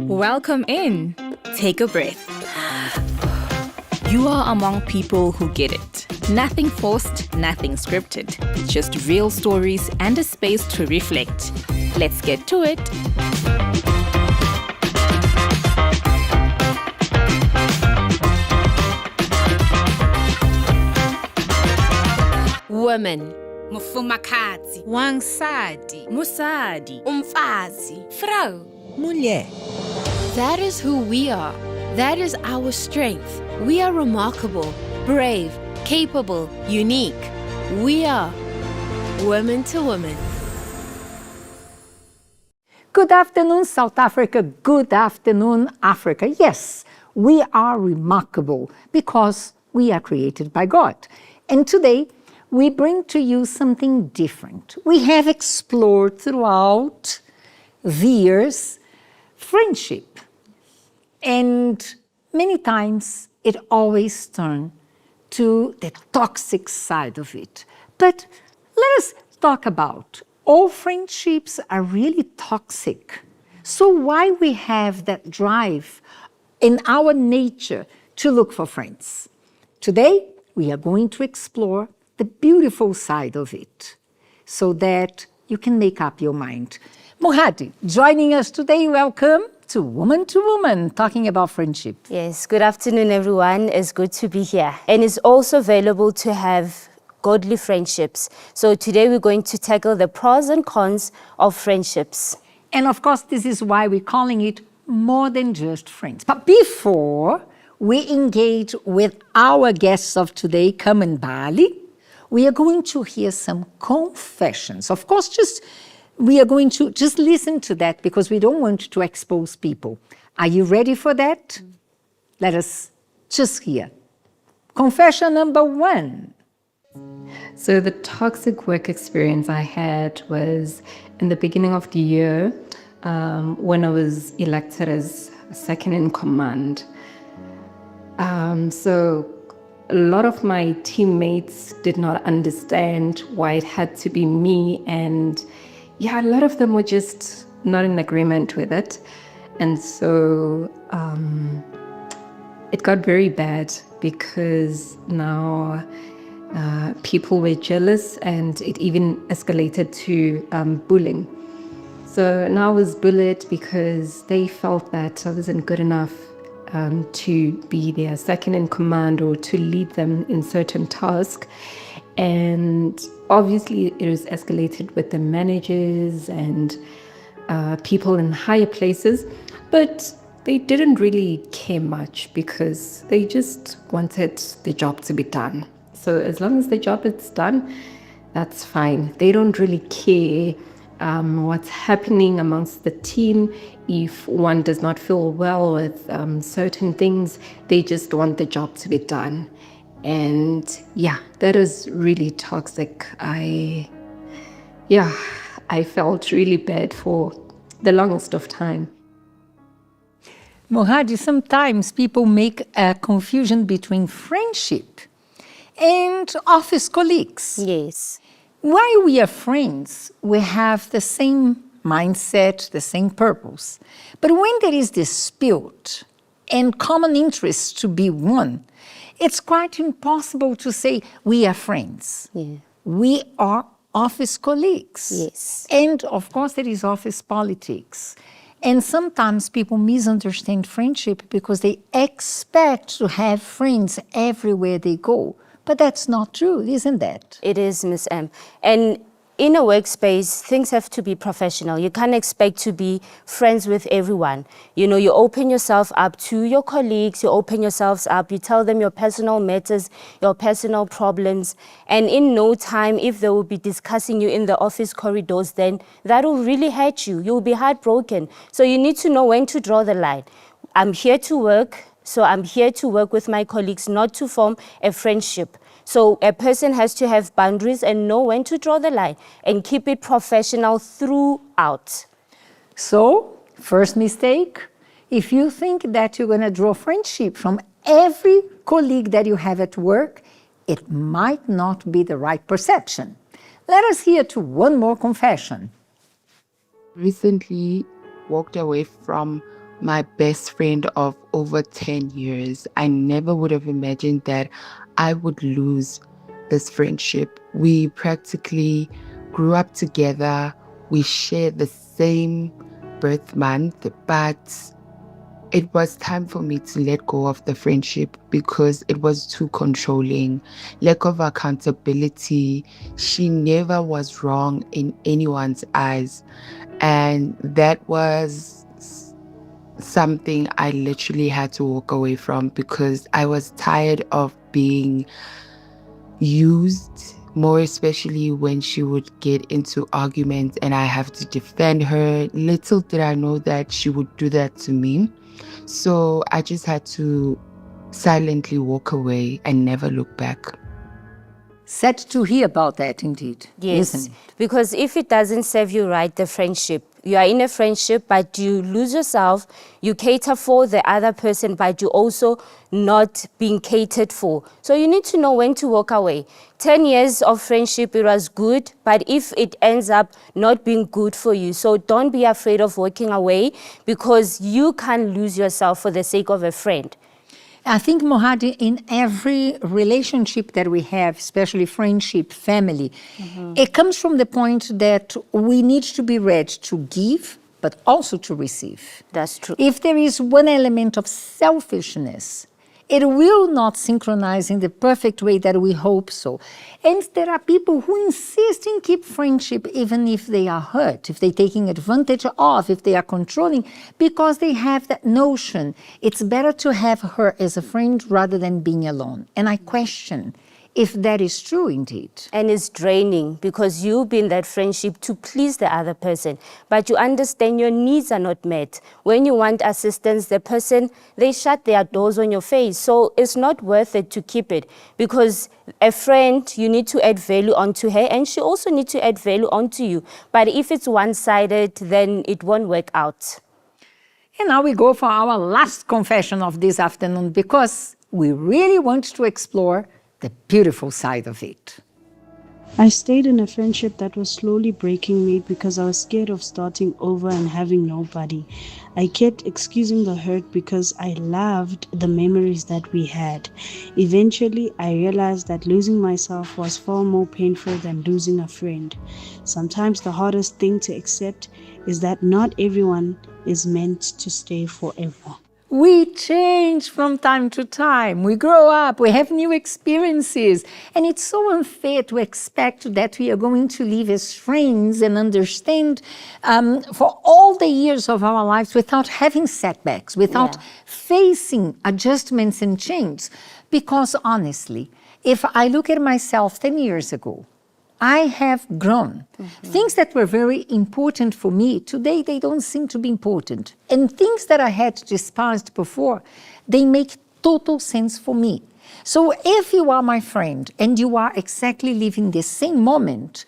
Welcome in. Take a breath. You are among people who get it. Nothing forced, nothing scripted. Just real stories and a space to reflect. Let's get to it. Woman, mufumakazi, Wansadi, Musadi, umfazi, vrouw, mulher. That is who we are. That is our strength. We are remarkable, brave, capable, unique. We are woman to woman. Good afternoon, South Africa. Good afternoon, Africa. Yes, we are remarkable because we are created by God. And today, we bring to you something different. We have explored throughout the years friendship. And many times, it always turns to the toxic side of it. But let us talk about all friendships are really toxic. So why we have that drive in our nature to look for friends? Today, we are going to explore the beautiful side of it so that you can make up your mind. Mohadi, joining us today, welcome to Woman, talking about friendship. Yes, good afternoon, everyone. It's good to be here. And it's also available to have godly friendships. So today we're going to tackle the pros and cons of friendships. And of course, this is why we're calling it more than just friends. But before we engage with our guests of today, Carmen Bali, we are going to hear some confessions. Of course, we are going to just listen to that because we don't want to expose people. Are you ready for that? Let us just hear. Confession number 1. So the toxic work experience I had was in the beginning of the year when I was elected as second in command. So a lot of my teammates did not understand why it had to be me, and a lot of them were just not in agreement with it. And so it got very bad because now people were jealous, and it even escalated to bullying. So now I was bullied because they felt that I wasn't good enough to be their second in command or to lead them in certain tasks. And obviously it was escalated with the managers and people in higher places, but they didn't really care much because they just wanted the job to be done. So as long as the job is done, that's fine. They don't really care what's happening amongst the team. If one does not feel well with certain things, they just want the job to be done. And that is really toxic. I felt really bad for the longest of time. Mohadi, sometimes people make a confusion between friendship and office colleagues. Yes. While we are friends, we have the same mindset, the same purpose. But when there is dispute and common interests to be won, it's quite impossible to say we are friends. Yeah. We are office colleagues. Yes. And of course, there is office politics. And sometimes people misunderstand friendship because they expect to have friends everywhere they go. But that's not true, isn't that? It is, Miss M. And in a workspace, things have to be professional. You can't expect to be friends with everyone. You know, you open yourself up to your colleagues, you open yourselves up, you tell them your personal matters, your personal problems. And in no time, if they will be discussing you in the office corridors, then that will really hurt you. You'll be heartbroken. So you need to know when to draw the line. I'm here to work, so I'm here to work with my colleagues, not to form a friendship. So a person has to have boundaries and know when to draw the line and keep it professional throughout. So, first mistake, if you think that you're going to draw friendship from every colleague that you have at work, it might not be the right perception. Let us hear to one more confession. Recently walked away from my best friend of over 10 years. I never would have imagined that I would lose this friendship. We practically grew up together. We shared the same birth month, but it was time for me to let go of the friendship because it was too controlling, lack of accountability. She never was wrong in anyone's eyes. And that was something I literally had to walk away from because I was tired of being used, more especially when she would get into arguments and I have to defend her. Little did I know that she would do that to me. So I just had to silently walk away and never look back. Sad to hear about that, indeed, Yes, isn't it? because if it doesn't serve you right, the friendship, you are in a friendship, but you lose yourself, you cater for the other person, but you also not being catered for. So you need to know when to walk away. 10 years of friendship, it was good, but if it ends up not being good for you, so don't be afraid of walking away because you can't lose yourself for the sake of a friend. I think, Mohadi, in every relationship that we have, especially friendship, family, it comes from the point that we need to be ready to give, but also to receive. That's true. If there is one element of selfishness, it will not synchronize in the perfect way that we hope so. And there are people who insist in keep friendship even if they are hurt, if they're taking advantage of, if they are controlling, because they have that notion. It's better to have her as a friend rather than being alone. And I question if that is true indeed. And it's draining because you've been that friendship to please the other person, but you understand your needs are not met. When you want assistance, the person, they shut their doors on your face. So it's not worth it to keep it because a friend, you need to add value onto her and she also needs to add value onto you. But if it's one-sided, then it won't work out. And now we go for our last confession of this afternoon because we really want to explore the beautiful side of it. I stayed in a friendship that was slowly breaking me because I was scared of starting over and having nobody. I kept excusing the hurt because I loved the memories that we had. Eventually, I realized that losing myself was far more painful than losing a friend. Sometimes the hardest thing to accept is that not everyone is meant to stay forever. We change from time to time. We grow up, we have new experiences. And it's so unfair to expect that we are going to live as friends and understand for all the years of our lives without having setbacks, without facing adjustments and change. Because honestly, if I look at myself 10 years ago, I have grown. Things that were very important for me, today they don't seem to be important. And things that I had despised before, they make total sense for me. So if you are my friend and you are exactly living the same moment,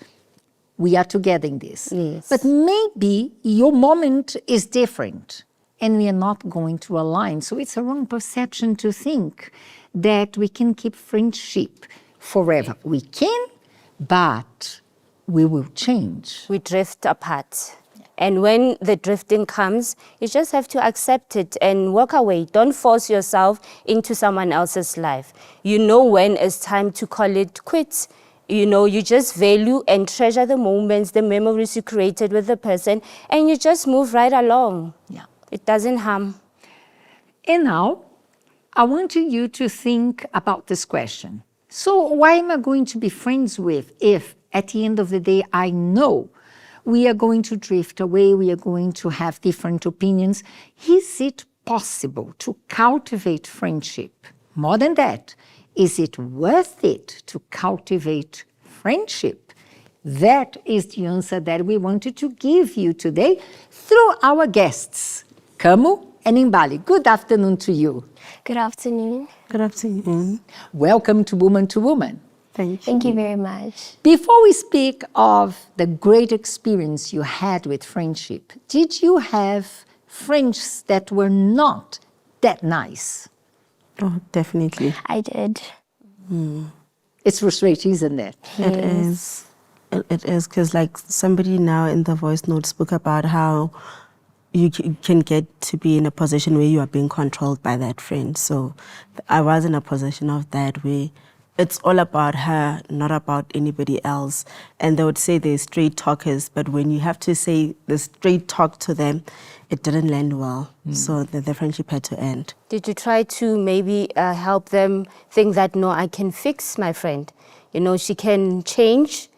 we are together in this. Yes. But maybe your moment is different and we are not going to align. So it's a wrong perception to think that we can keep friendship forever. We can, but we will change. We drift apart. And when the drifting comes, you just have to accept it and walk away. Don't force yourself into someone else's life. You know when it's time to call it quits. You know, you just value and treasure the moments, the memories you created with the person, and you just move right along. Yeah. It doesn't harm. And now, I want you to think about this question. So why am I going to be friends with if at the end of the day I know we are going to drift away, we are going to have different opinions? Is it possible to cultivate friendship? More than that, is it worth it to cultivate friendship? That is the answer that we wanted to give you today through our guests, Kamu and Imbali. Good afternoon to you. Good afternoon. Good afternoon. Welcome to Woman to Woman. Thank you. Thank you very much. Before we speak of the great experience you had with friendship, did you have friends that were not that nice? Oh, definitely. I did. It's frustrating, isn't it? It is. It is because like somebody now in the voice note spoke about how can get to be in a position where you are being controlled by that friend. So I was in a position of that where it's all about her, not about anybody else. And they would say they're straight talkers, but when you have to say the straight talk to them, it didn't land well. So the friendship had to end. Did you try to maybe help them think that, no, I can fix my friend? You know, she can change?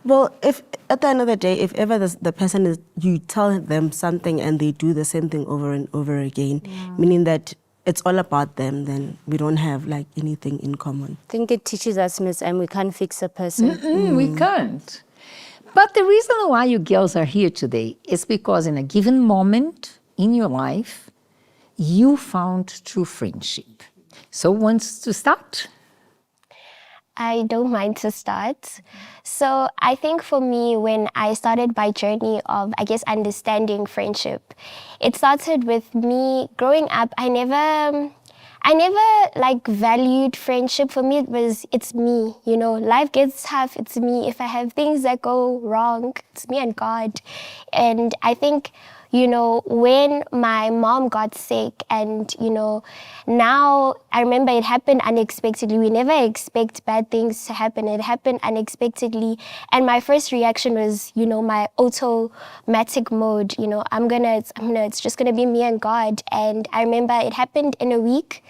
Well, if at the end of the day, if ever the person is, you tell them something and they do the same thing over and over again, meaning that it's all about them, then we don't have like anything in common. I think it teaches us, Miss M, we can't fix a person. We can't. But the reason why you girls are here today is because in a given moment in your life, you found true friendship. So who wants to start? I don't mind to start. So I think for me, when I started my journey of, I guess, understanding friendship, it started with me growing up. I never like valued friendship. For me, it's me, you know, life gets tough. It's me. If I have things that go wrong, it's me and God. And I think, you know, when my mom got sick and, you know, now I remember it happened unexpectedly. We never expect bad things to happen. It happened unexpectedly. And my first reaction was, you know, my automatic mode, you know, it's just gonna be me and God. And I remember it happened in a week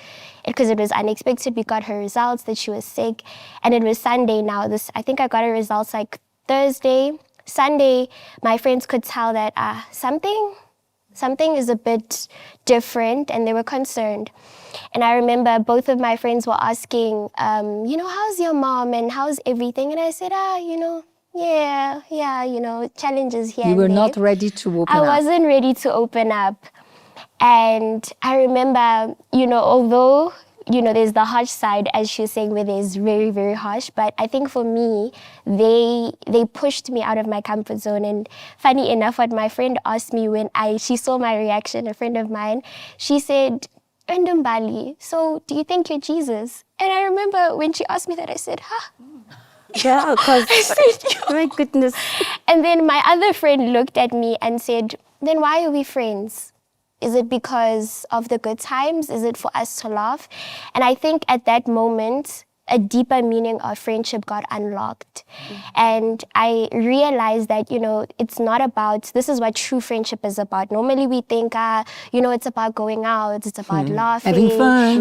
because it was unexpected. We got her results that she was sick, and it was Sunday now. I think I got her results like Thursday. Sunday, my friends could tell that something is a bit different, and they were concerned. And I remember both of my friends were asking, you know, how's your mom and how's everything? And I said, you know, yeah, you know, challenges here. You were and not there. ready to open I up. wasn't ready to open up. And I remember, you know, although, you know, there's the harsh side, as she was saying, where there's very, very harsh. But I think for me, they pushed me out of my comfort zone. And funny enough, what my friend asked me when she saw my reaction, a friend of mine, she said, Ndumbali, so do you think you're Jesus? And I remember when she asked me that, I said, Yeah, because, my goodness. And then my other friend looked at me and said, then why are we friends? Is it because of the good times? Is it for us to laugh? And I think at that moment, a deeper meaning of friendship got unlocked. And I realized that, you know, it's not about, this is what true friendship is about. Normally we think, you know, it's about going out, it's about laughing,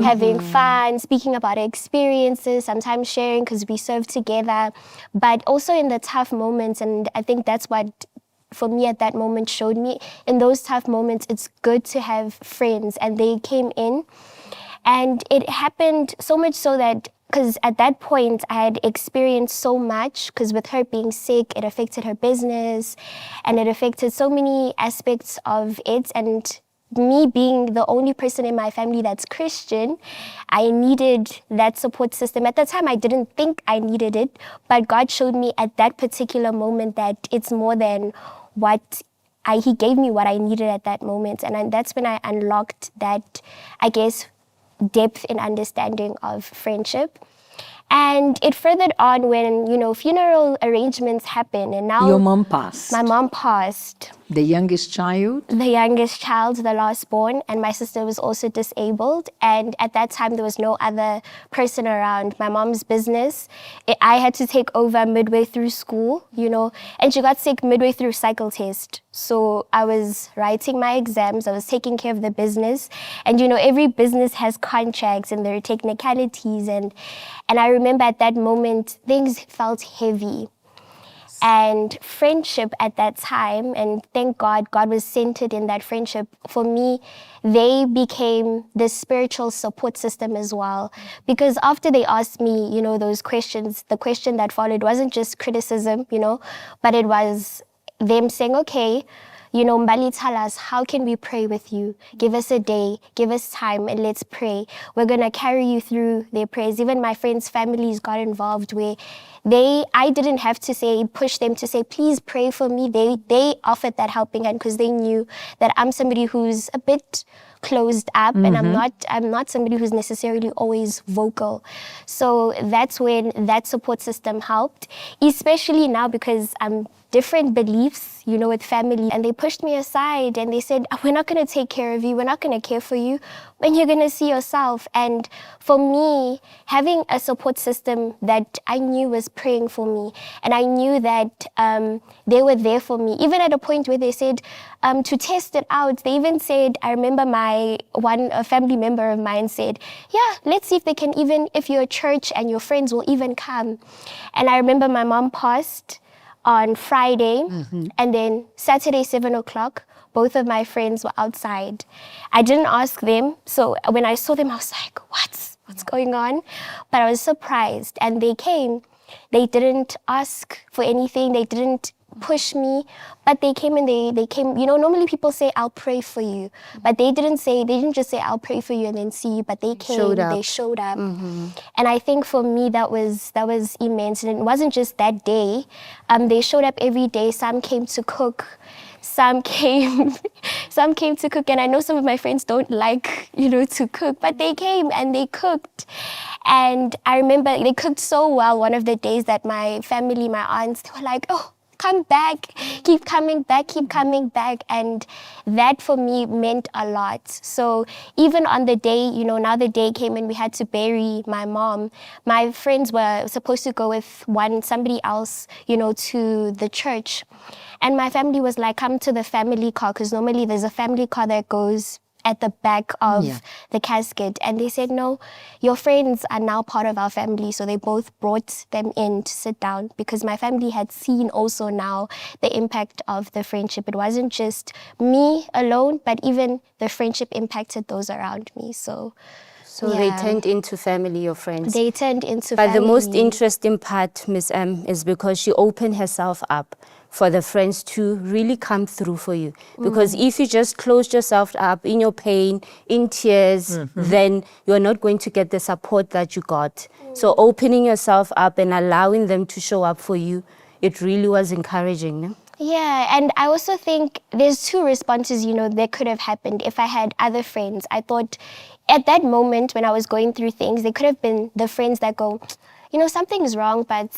having fun, speaking about experiences, sometimes sharing because we serve together, but also in the tough moments. And I think that's what, for me at that moment, showed me in those tough moments, it's good to have friends. And they came in, and it happened so much so that, because at that point I had experienced so much, because with her being sick, it affected her business and it affected so many aspects of it. And me being the only person in my family that's Christian, I needed that support system. At the time, I didn't think I needed it, but God showed me at that particular moment that it's more than what He gave me what I needed at that moment. And that's when I unlocked that, I guess, depth in understanding of friendship. And it furthered on when, you know, funeral arrangements happen. And now Your mom passed. My mom passed. The youngest child? The youngest child, the last born, and my sister was also disabled. And at that time, there was no other person around. My mom's business, I had to take over midway through school, you know, and she got sick midway through cycle test. So I was writing my exams, I was taking care of the business. And, you know, every business has contracts and there are technicalities. And I remember at that moment, things felt heavy. And friendship at that time, and thank God, God was centered in that friendship. For me, they became the spiritual support system as well. Because after they asked me, you know, those questions, the question that followed wasn't just criticism, you know, but it was them saying, okay, you know, Mbali, tell us, how can we pray with you? Give us a day, give us time, and let's pray. We're going to carry you through their prayers. Even my friends' families got involved where I didn't have to push them to say, please pray for me. They offered that helping hand because they knew that I'm somebody who's a bit closed up, and I'm not somebody who's necessarily always vocal. So that's when that support system helped, especially now because I'm different beliefs, you know, with family. And they pushed me aside and they said, we're not going to take care of you. We're not going to care for you when you're going to see yourself. And for me, having a support system that I knew was praying for me, and I knew that they were there for me, even at a point where they said to test it out. They even said, I remember a family member of mine said, yeah, let's see if they can even, if you're a church and your friends will even come. And I remember my mom passed on Friday, and then Saturday, 7 o'clock, both of my friends were outside. I didn't ask them, so when I saw them, I was like, what's going on? But I was surprised, and they came. They didn't ask for anything, they didn't push me, but they came and they came. You know, normally people say, I'll pray for you, but they didn't just say, I'll pray for you and then see you, but they came, they showed up. And I think for me, that was immense. And it wasn't just that day. They showed up every day. Some came to cook. Some came to cook, and I know some of my friends don't like, you know, to cook, but they came and they cooked. And I remember they cooked so well one of the days that my family, my aunts, they were like, oh, come back, keep coming back. And that for me meant a lot. So even on the day, you know, now the day came and we had to bury my mom, my friends were supposed to go with somebody else, you know, to the church. And my family was like, come to the family car, because normally there's a family car that goes at the back of the casket. And they said, no, your friends are now part of our family. So they both brought them in to sit down, because my family had seen also now the impact of the friendship. It wasn't just me alone, but even the friendship impacted those around me. So they turned into family, your friends. They turned into family. But the most interesting part, Miss M, is because she opened herself up for the friends to really come through for you. Because if you just closed yourself up in your pain, in tears, then you're not going to get the support that you got. So opening yourself up and allowing them to show up for you, it really was encouraging. No? Yeah, and I also think there's two responses, you know, that could have happened if I had other friends. I thought at that moment when I was going through things, they could have been the friends that go, you know, something's wrong, but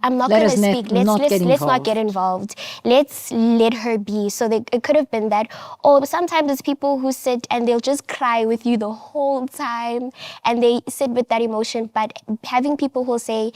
I'm not going to speak. Let's not get involved. Let's let her be. So it could have been that. Or sometimes it's people who sit and they'll just cry with you the whole time, and they sit with that emotion. But having people who'll say,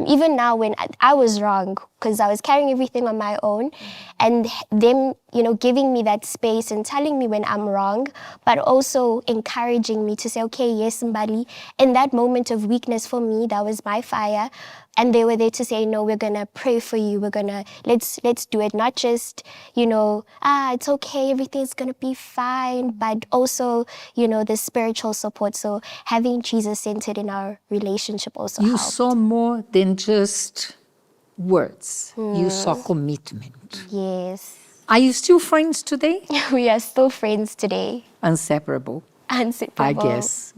even now when I was wrong, because I was carrying everything on my own, and them, you know, giving me that space and telling me when I'm wrong, but also encouraging me to say, okay, yes, Mbali. In that moment of weakness for me, that was my fire. And they were there to say, no, we're going to pray for you. We're going to, let's do it. Not just, you know, it's okay, everything's going to be fine, but also, you know, the spiritual support. So having Jesus centered in our relationship also helped. You saw more than just words. You saw commitment. Yes. Are you still friends today? We are still friends today. Inseparable. Inseparable. I guess.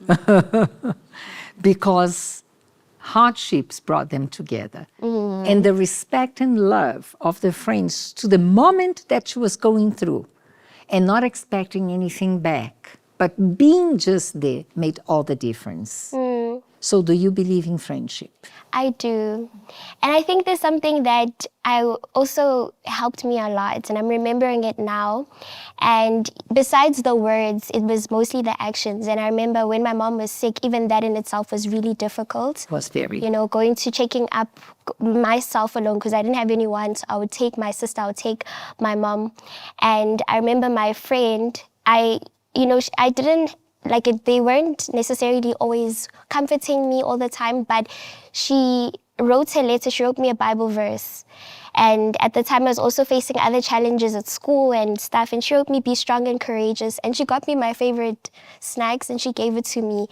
Because hardships brought them together. And the respect and love of the friends to the moment that she was going through, and not expecting anything back, but being just there made all the difference. So do you believe in friendship? I do. And I think there's something that also helped me a lot, and I'm remembering it now. And besides the words, it was mostly the actions. And I remember when my mom was sick, even that in itself was really difficult. It was very. You know, going to checking up myself alone, because I didn't have anyone. So I would take my sister, I would take my mom. And I remember my friend, I didn't, like, they weren't necessarily always comforting me all the time, but she wrote a letter, she wrote me a Bible verse. And at the time I was also facing other challenges at school and stuff, and she wrote me, be strong and courageous. And she got me my favorite snacks and she gave it to me.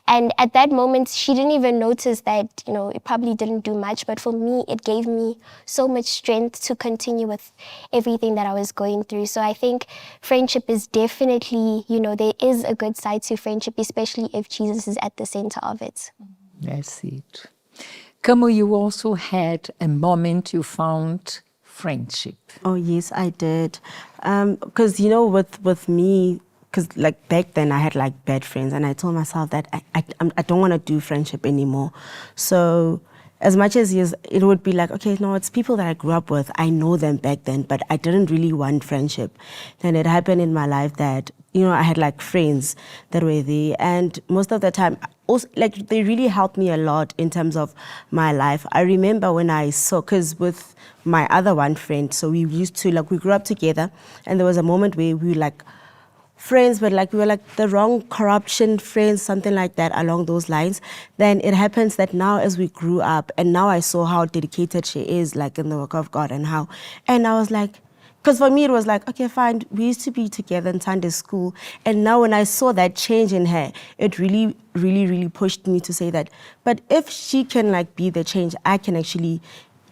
And at that moment, she didn't even notice that, you know, it probably didn't do much, but for me, it gave me so much strength to continue with everything that I was going through. So I think friendship is definitely, you know, there is a good side to friendship, especially if Jesus is at the center of it. That's it. Kamo, you also had a moment you found friendship. Oh, yes, I did. Because, you know, with me, because like back then I had like bad friends, and I told myself that I don't want to do friendship anymore. So as much as yes, it would be like, okay, no, it's people that I grew up with. I know them back then, but I didn't really want friendship. Then it happened in my life that, I had like friends that were there, and most of the time, also, like they really helped me a lot in terms of my life. I remember when I saw, because with my other one friend, so we used to, like, we grew up together, and there was a moment where we were like, friends, but like we were like the wrong corruption friends, something like that along those lines. Then it happens that now as we grew up and now I saw how dedicated she is like in the work of God and I was like, because for me it was like, okay, fine, we used to be together in Sunday school, and now when I saw that change in her, it really, really, really pushed me to say that, but if she can like be the change, I can actually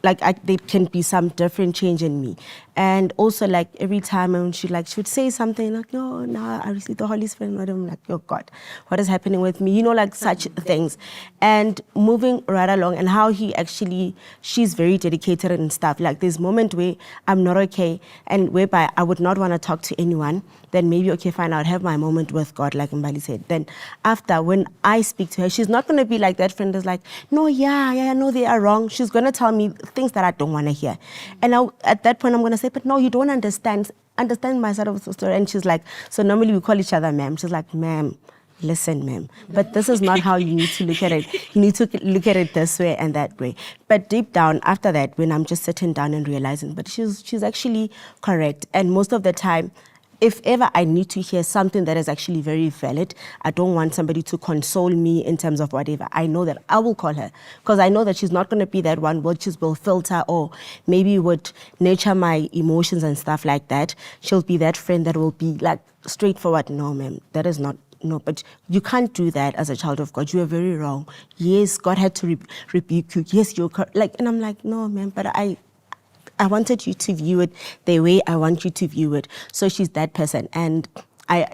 there can be some different change in me. And also like every time when she would say something like, no, I received the Holy Spirit, and I'm like, oh God, what is happening with me? Like such things. And moving right along, and how she's very dedicated and stuff. Like there's moment where I'm not okay, and whereby I would not want to talk to anyone, then maybe, okay, fine, I'll have my moment with God, like Mbali said. Then after, when I speak to her, she's not going to be like that friend that's like, no, no, they are wrong. She's going to tell me things that I don't want to hear. And at that point, I'm going to say, but no, you don't understand my side of the story. And she's like, so normally we call each other ma'am. She's like, ma'am, listen, ma'am, but this is not how you need to look at it. You need to look at it this way and that way. But deep down, after that, when I'm just sitting down and realizing, but she's actually correct. And most of the time, if ever I need to hear something that is actually very valid, I don't want somebody to console me in terms of whatever. I know that I will call her, because I know that she's not going to be that one which will filter or maybe would nurture my emotions and stuff like that. She'll be that friend that will be like straightforward. No, ma'am, that is not. No, but you can't do that as a child of God. You are very wrong. Yes, God had to rebuke you. Yes, you're like, and I'm like, no, ma'am, but I wanted you to view it the way I want you to view it. So she's that person. And I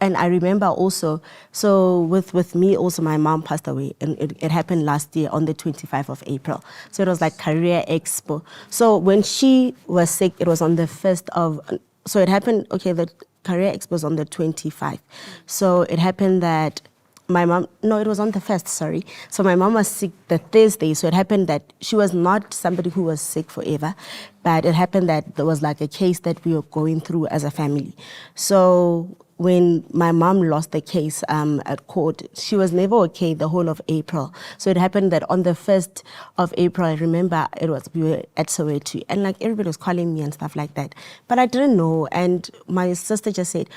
remember also, so with me also, my mom passed away, and it happened last year on the 25th of April. So it was like Career Expo. So when she was sick, it was on the 1st of, so it happened, okay, the Career Expo was on the 25th. So it happened that my mom, no, it was on the 1st, sorry. So my mom was sick the Thursday, so it happened that she was not somebody who was sick forever, but it happened that there was like a case that we were going through as a family. So when my mom lost the case at court, she was never okay the whole of April. So it happened that on the 1st of April, I remember we were at Soweto, and like everybody was calling me and stuff like that. But I didn't know, and my sister just said,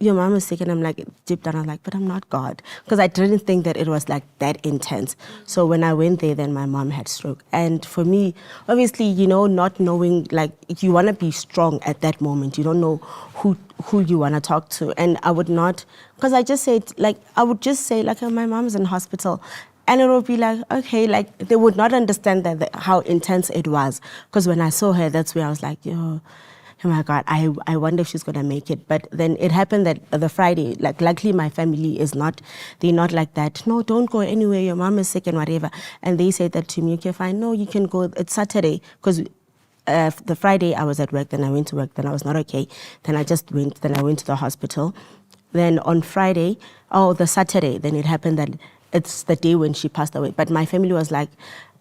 your mom is sick, and I'm like, deep down, I'm like, but I'm not God. Because I didn't think that it was like that intense. So when I went there, then my mom had stroke. And for me, obviously, not knowing, like, you want to be strong at that moment. You don't know who you want to talk to. And I would not, because I would just say, like, oh, my mom's in hospital. And it would be like, okay, like, they would not understand how intense it was. Because when I saw her, that's where I was like, yo, oh my God, I wonder if she's going to make it. But then it happened that the Friday, like, luckily my family they're not like that. No, don't go anywhere. Your mom is sick and whatever. And they said that to me, okay, fine. No, you can go. It's Saturday. Because the Friday I was at work, then I went to work, then I was not okay. Then I went to the hospital. Then on Friday, the Saturday, then it happened that it's the day when she passed away. But my family was like,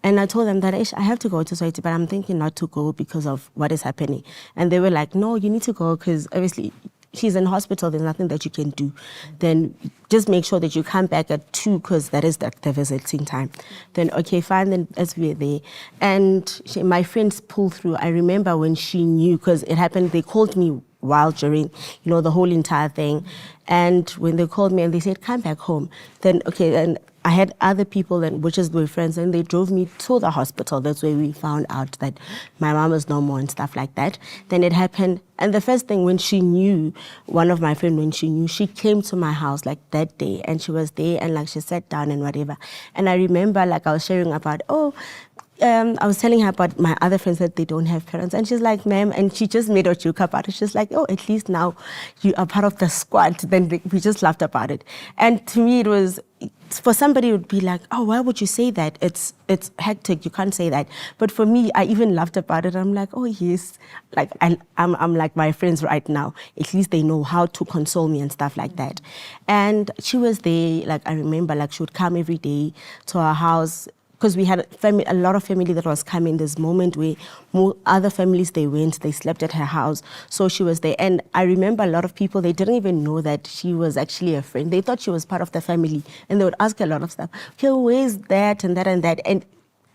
and I told them that I have to go to Soweto, but I'm thinking not to go because of what is happening. And they were like, no, you need to go because obviously she's in hospital. There's nothing that you can do. Then just make sure that you come back at 2 because that is the visiting time. Then, okay, fine. Then as we were there. And my friends pulled through. I remember when she knew, because it happened, they called me while during, the whole entire thing. And when they called me and they said, come back home. Then, okay, and I had other people, which is my friends, and they drove me to the hospital. That's where we found out that my mom was no more and stuff like that. Then it happened. And the first thing, when she knew, one of my friends, when she knew, she came to my house like that day, and she was there, and like she sat down and whatever. And I remember, like, I was sharing about, I was telling her about my other friends that they don't have parents. And she's like, ma'am, and she just made a joke about it. She's like, oh, at least now you are part of the squad. Then we just laughed about it. And to me, it was, for somebody, it would be like, oh, why would you say that? It's hectic. You can't say that. But for me, I even laughed about it. I'm like, oh, yes. Like, I'm like my friends right now. At least they know how to console me and stuff like that. And she was there. Like, I remember, like, she would come every day to our house, because we had a lot of family that was coming. This moment where more other families, they slept at her house. So she was there. And I remember a lot of people, they didn't even know that she was actually a friend. They thought she was part of the family. And they would ask a lot of stuff. Okay, where's that and that and that? And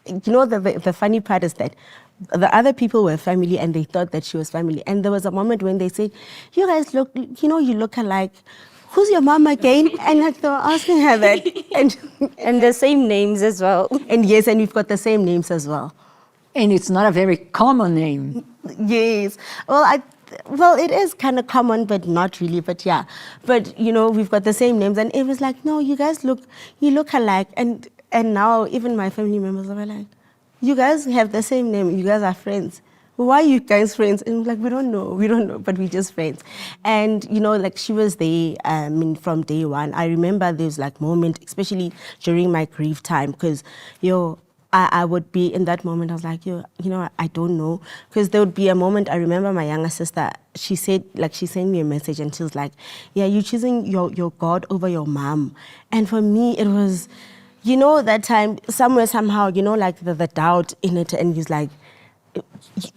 you know, the funny part is that the other people were family and they thought that she was family. And there was a moment when they said, you guys look, you look alike. Who's your mom again? And like they were asking her that. And the same names as well. And yes, and we've got the same names as well. And it's not a very common name. Yes. Well, it is kind of common, but not really. But yeah. But, we've got the same names. And it was like, no, you guys look alike. And now even my family members are like, you guys have the same name. You guys are friends. Why are you guys friends? And I'm like, we don't know, but we're just friends. And, like she was there from day one. I remember there was like moment, especially during my grief time, because, I would be in that moment, I was like, I don't know. Because there would be a moment, I remember my younger sister, she sent me a message and she was like, yeah, you're choosing your God over your mom. And for me, it was, that time, somewhere, somehow, like the doubt in it, and he's like,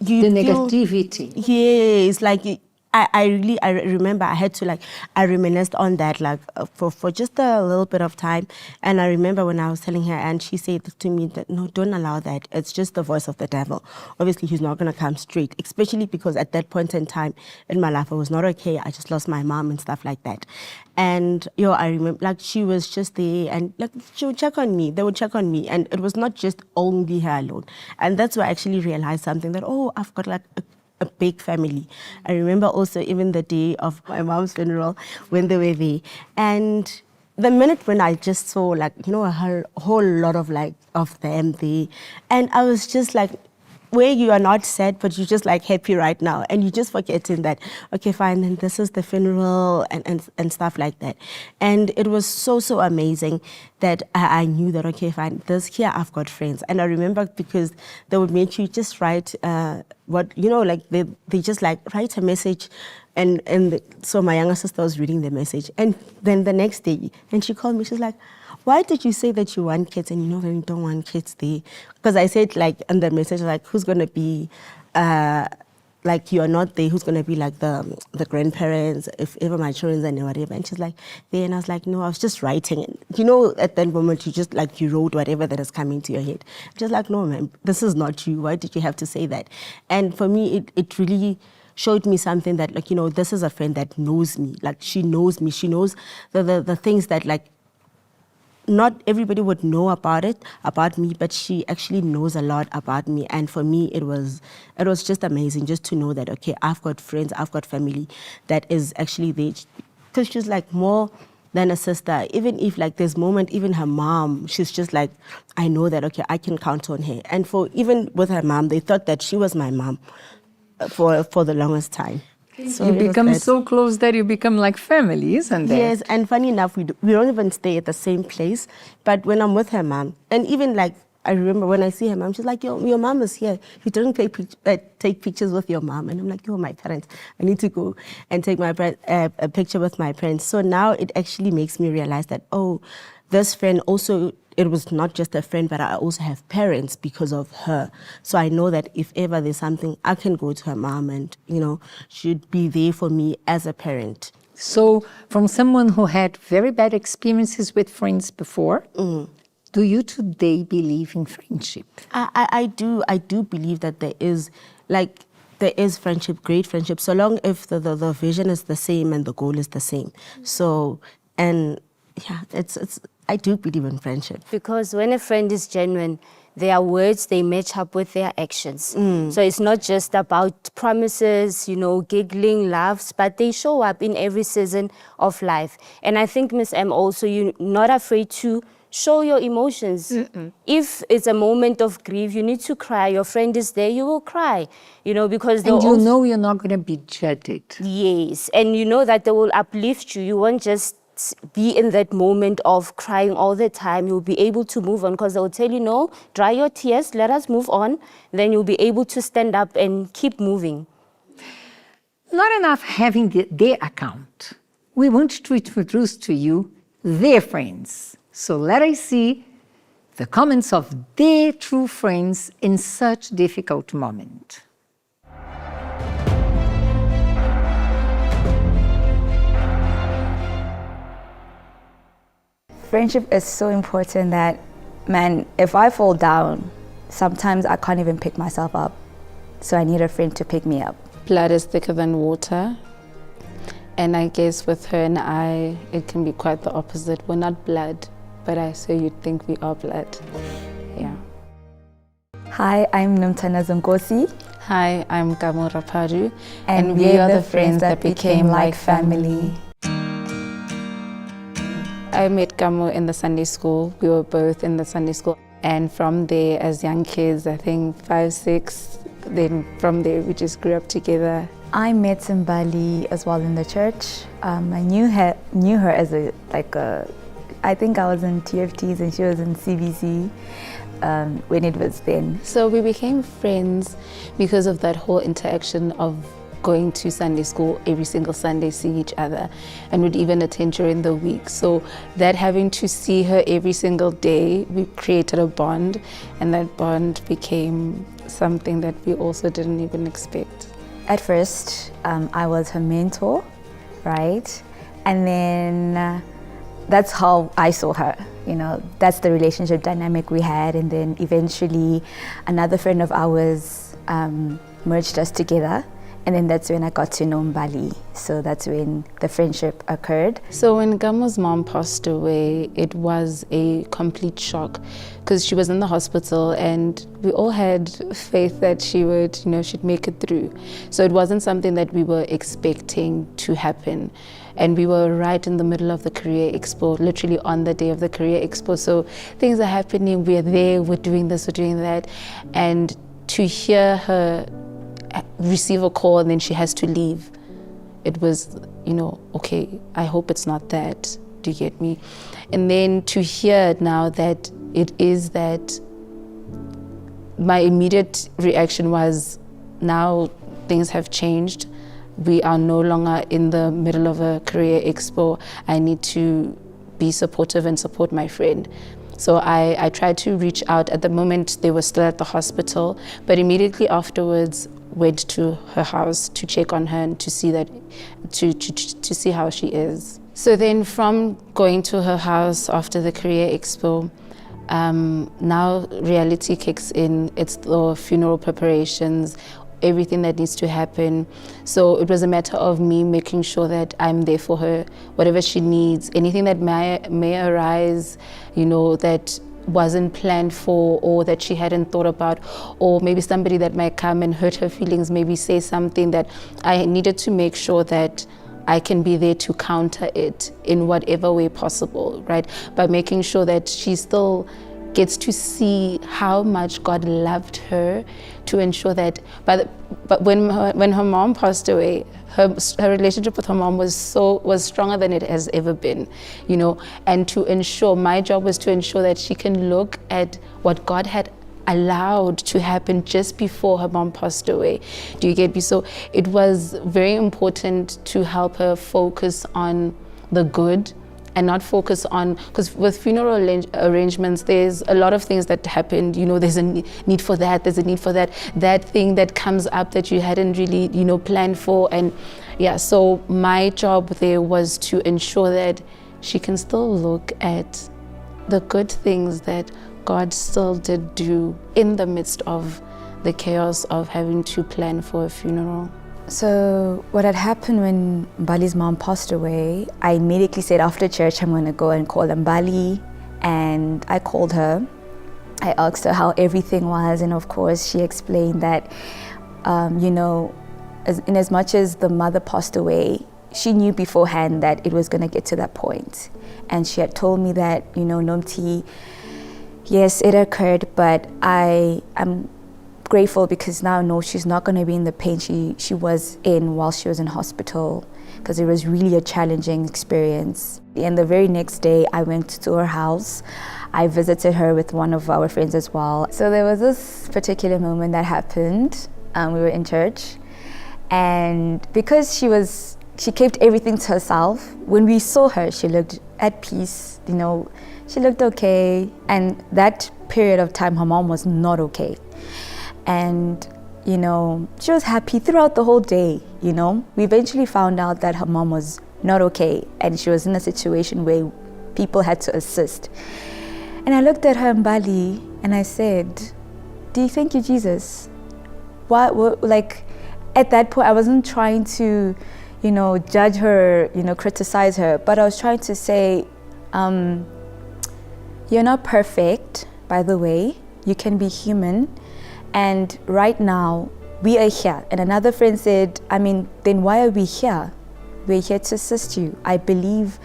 the negativity. Yes, like I remember I had to I reminisced on that for just a little bit of time. And I remember when I was telling her, and she said to me that, no, don't allow that. It's just the voice of the devil. Obviously, he's not going to come straight, especially because at that point in time in my life, I was not okay. I just lost my mom and stuff like that. And, I remember, she was just there and, she would check on me. They would check on me. And it was not just only her alone. And that's why I actually realized something that, I've got, a big family. I remember also even the day of my mom's funeral when they were there. And the minute when I just saw, a whole lot of, of them there. And I was just like, where you are not sad, but you're just happy right now. And you're just forgetting that, okay, fine, and this is the funeral and stuff like that. And it was so amazing that I knew that, okay, fine, here I've got friends. And I remember because they would make you just write they just write a message. So my younger sister was reading the message. And then the next day, and she called me, she's like, why did you say that you want kids and that you don't want kids there? Because I said in the message, who's going to be, you're not there, who's going to be the grandparents, if ever my children's and whatever. And she's like, there. And I was like, no, I was just writing it. At that moment, you just you wrote whatever that is coming to your head. Just no, ma'am, this is not you. Why did you have to say that? And for me, it really showed me something that this is a friend that knows me. She knows me. She knows the things that not everybody would know about me, but she actually knows a lot about me. And for me, it was just amazing just to know that, okay, I've got friends, I've got family that is actually there. Because she's more than a sister. Even if there's moment, even her mom, she's just I know that, okay, I can count on her. And even with her mom, they thought that she was my mom for the longest time. So you become so close that you become like family, isn't it? Yes, and funny enough, we don't even stay at the same place. But when I'm with her mom, and even I remember when I see her mom, she's like, your mom is here. You didn't take pictures with your mom. And I'm like, my parents. I need to go and take a picture with my parents. So now it actually makes me realize that, this friend also, it was not just a friend, but I also have parents because of her. So I know that if ever there's something, I can go to her mom and, she'd be there for me as a parent. So from someone who had very bad experiences with friends before, do you today believe in friendship? I do believe that there is friendship, great friendship, so long if the vision is the same and the goal is the same. So, and yeah, I do believe in friendship. Because when a friend is genuine, their words, they match up with their actions. So it's not just about promises, giggling, laughs, but they show up in every season of life. And I think, Miss M, also, you're not afraid to show your emotions. If it's a moment of grief, you need to cry. Your friend is there, you will cry. Because and you're not going to be judged. Yes, and you know that they will uplift you. You won't just be in that moment of crying all the time. You'll be able to move on because they'll tell you, no, dry your tears, let us move on. Then you'll be able to stand up and keep moving. Not enough having their account. We want to introduce to you their friends. So let us see the comments of their true friends in such difficult moment. Friendship is so important that, man, if I fall down, sometimes I can't even pick myself up. So I need a friend to pick me up. Blood is thicker than water. And I guess with her and I, it can be quite the opposite. We're not blood, but I say you'd think we are blood. Yeah. Hi, I'm Nomtana Zonkosi. Hi, I'm Kamo Rapadu. And we are the friends that became like family. I met Kamo in the Sunday school. We were both in the Sunday school. And from there, as young kids, I think 5, 6, then from there we just grew up together. I met Simbali as well in the church. I knew her as I think I was in TFTs and she was in CBC when it was then. So we became friends because of that whole interaction of going to Sunday school every single Sunday, see each other, and would even attend during the week. So that having to see her every single day, we created a bond, and that bond became something that we also didn't even expect. At first, I was her mentor, right? And then that's how I saw her. You know, that's the relationship dynamic we had. And then eventually, another friend of ours merged us together. And then that's when I got to know Mbali. So that's when the friendship occurred. So when Gamo's mom passed away, it was a complete shock because she was in the hospital and we all had faith that she would, she'd make it through. So it wasn't something that we were expecting to happen. And we were right in the middle of the Career Expo, literally on the day of the Career Expo. So things are happening, we're there, we're doing this, we're doing that. And to hear her receive a call and then she has to leave. It was, okay, I hope it's not that. Do you get me? And then to hear now that it is that, my immediate reaction was, now things have changed. We are no longer in the middle of a Career Expo. I need to be supportive and support my friend. So I tried to reach out. At the moment, they were still at the hospital, but immediately afterwards, went to her house to check on her and to see that, to see how she is. So then from going to her house after the Career Expo, now reality kicks in. It's the funeral preparations, everything that needs to happen. So it was a matter of me making sure that I'm there for her, whatever she needs, anything that may arise, that wasn't planned for or that she hadn't thought about, or maybe somebody that might come and hurt her feelings, maybe say something that I needed to make sure that I can be there to counter it in whatever way possible, right? By making sure that she still gets to see how much God loved her, to ensure that, but when her mom passed away, her relationship with her mom was stronger than it has ever been, and to ensure, my job was to ensure that she can look at what God had allowed to happen just before her mom passed away. Do you get me? So it was very important to help her focus on the good and not focus on, because with funeral arrangements, there's a lot of things that happened. There's a need for that, there's a need for that thing that comes up that you hadn't really, planned for. And yeah, so my job there was to ensure that she can still look at the good things that God still did do in the midst of the chaos of having to plan for a funeral. So what had happened when Mbali's mom passed away, I immediately said after church, I'm going to go and call Mbali. And I called her. I asked her how everything was. And of course, she explained that, in as much as the mother passed away, she knew beforehand that it was going to get to that point. And she had told me that, Nomti, yes, it occurred, but I'm grateful because now I know she's not going to be in the pain she was in while she was in hospital, because it was really a challenging experience. And the very next day, I went to her house. I visited her with one of our friends as well. So there was this particular moment that happened. We were in church, and because she she kept everything to herself. When we saw her, she looked at peace, you know, she looked okay. And that period of time, her mom was not okay. And, you know, she was happy throughout the whole day, you know. We eventually found out that her mom was not okay and she was in a situation where people had to assist. And I looked at her in Bali and I said, do you thank you, Jesus? What, like, at that point, I wasn't trying to, you know, judge her, you know, criticize her, but I was trying to say, you're not perfect, by the way. You can be human. And right now, we are here. And another friend said, I mean, then why are we here? We're here to assist you. I believe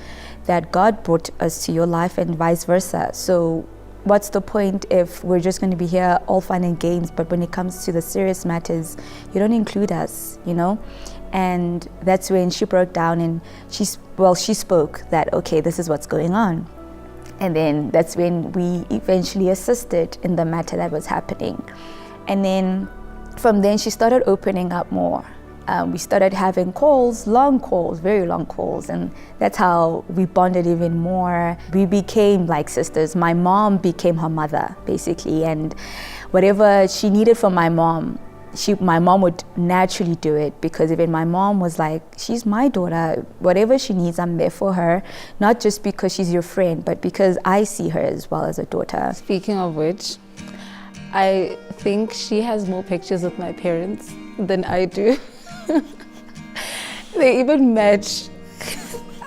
that God brought us to your life and vice versa. So what's the point if we're just going to be here all fun and games, but when it comes to the serious matters, you don't include us, you know? And that's when she broke down and she spoke that, okay, this is what's going on. And then that's when we eventually assisted in the matter that was happening. And then from then she started opening up more. We started having calls, long calls, very long calls, and that's how we bonded even more. We became like sisters. My mom became her mother, basically, and whatever she needed from my mom would naturally do it, because even my mom was like, she's my daughter. Whatever she needs, I'm there for her, not just because she's your friend, but because I see her as well as a daughter. Speaking of which, I think she has more pictures with my parents than I do. They even match.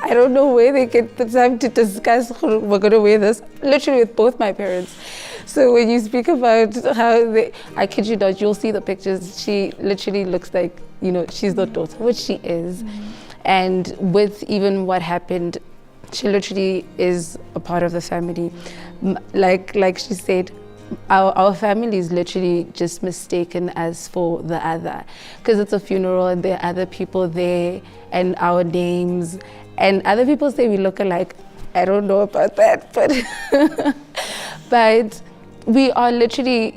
I don't know where they get the time to discuss, we're going to wear this, literally with both my parents. So when you speak about how I kid you not, you'll see the pictures. She literally looks like, you know, she's the daughter, which she is. And with even what happened, she literally is a part of the family. Like she said, our family is literally just mistaken as for the other, because it's a funeral and there are other people there and our names, and other people say we look alike. I don't know about that, but but we are literally,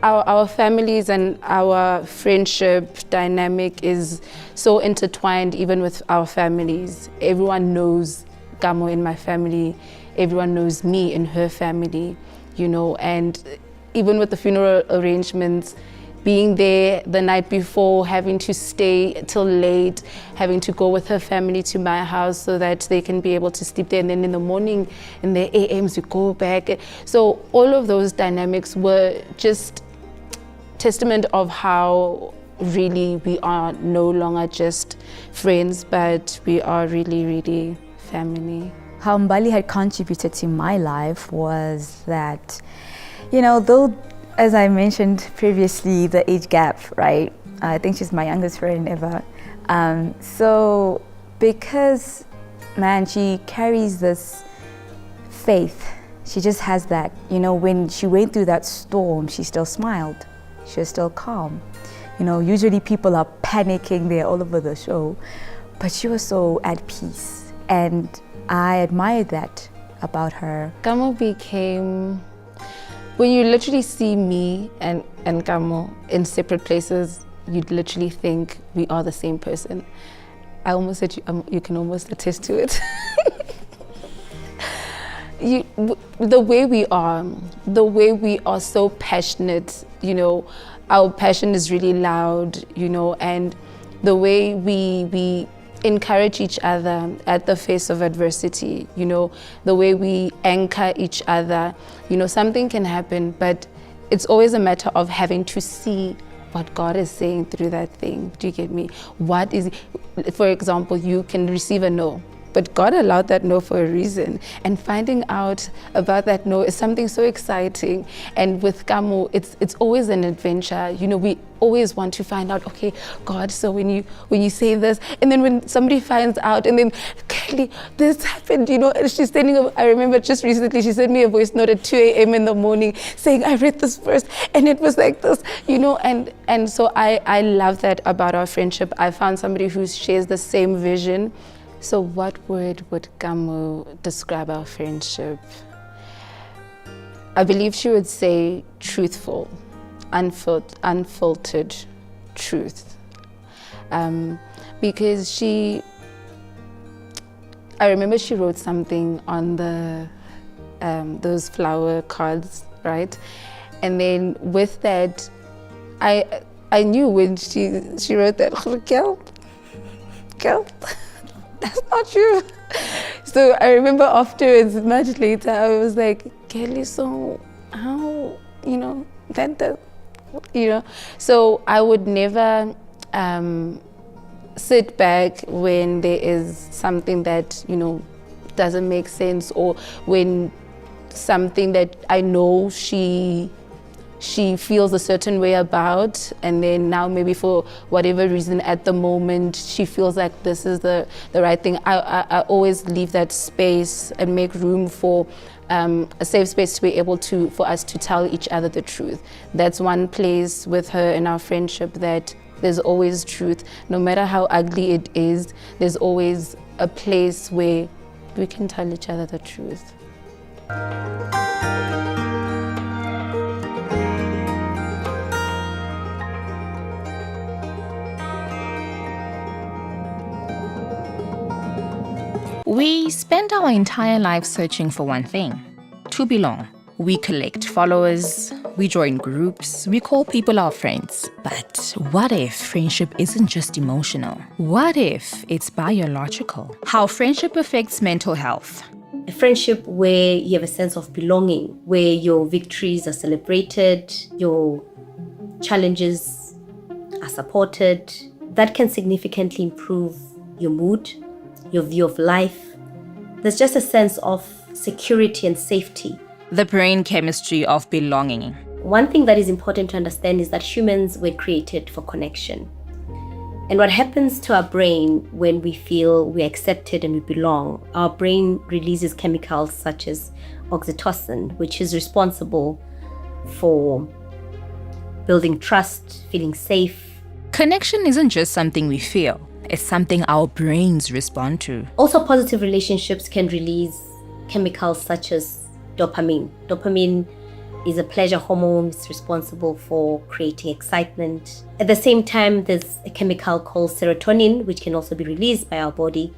our families and our friendship dynamic is so intertwined, even with our families. Everyone knows Gamo in my family, everyone knows me in her family, you know, and even with the funeral arrangements, being there the night before, having to stay till late, having to go with her family to my house so that they can be able to sleep there, and then in the morning, in the AMs, we go back. So all of those dynamics were just testament of how really we are no longer just friends, but we are really, really family. How Mbali had contributed to my life was that, you know, though, as I mentioned previously, the age gap, right? I think she's my youngest friend ever. So because, man, she carries this faith. She just has that, you know, when she went through that storm, she still smiled. She was still calm. You know, usually people are panicking, they're all over the show, but she was so at peace. And I admired that about her. Gamo became, when you literally see me and Gamo in separate places, you'd literally think we are the same person. I almost said you can almost attest to it. The way we are so passionate, you know, our passion is really loud, you know, and the way we encourage each other at the face of adversity, you know, the way we anchor each other, you know, something can happen, but it's always a matter of having to see what God is saying through that thing. Do you get me? What is, for example, you can receive a no, but God allowed that no for a reason. And finding out about that no is something so exciting. And with Gamo, it's always an adventure. You know, we always want to find out, okay, God, so when you say this, and then when somebody finds out, and then, Kelly, this happened, you know, and she's sending, I remember just recently, she sent me a voice note at 2 a.m. in the morning saying, I read this verse, and it was like this, you know, and so I love that about our friendship. I found somebody who shares the same vision. So what word would Gamo describe our friendship? I believe she would say truthful, unfiltered truth. because I remember she wrote something on those flower cards, right? And then with that, I knew when she wrote that, girl, that's not you. So I remember afterwards, much later, I was like, Kelly, so how, So I would never sit back when there is something that, doesn't make sense, or when something that I know she feels a certain way about, and then now maybe for whatever reason at the moment she feels like this is the right thing. I always leave that space and make room for a safe space to be able for us to tell each other the truth. That's one place with her in our friendship that there's always truth. No matter how ugly it is, there's always a place where we can tell each other the truth. We spend our entire life searching for one thing: to belong. We collect followers, we join groups, we call people our friends. But what if friendship isn't just emotional? What if it's biological? How friendship affects mental health. A friendship where you have a sense of belonging, where your victories are celebrated, your challenges are supported, that can significantly improve your mood, your view of life. There's just a sense of security and safety. The brain chemistry of belonging. One thing that is important to understand is that humans were created for connection. And what happens to our brain when we feel we're accepted and we belong, our brain releases chemicals such as oxytocin, which is responsible for building trust, feeling safe. Connection isn't just something we feel, it's something our brains respond to. Also, positive relationships can release chemicals such as dopamine. Dopamine is a pleasure hormone. It's responsible for creating excitement. At the same time, there's a chemical called serotonin, which can also be released by our body.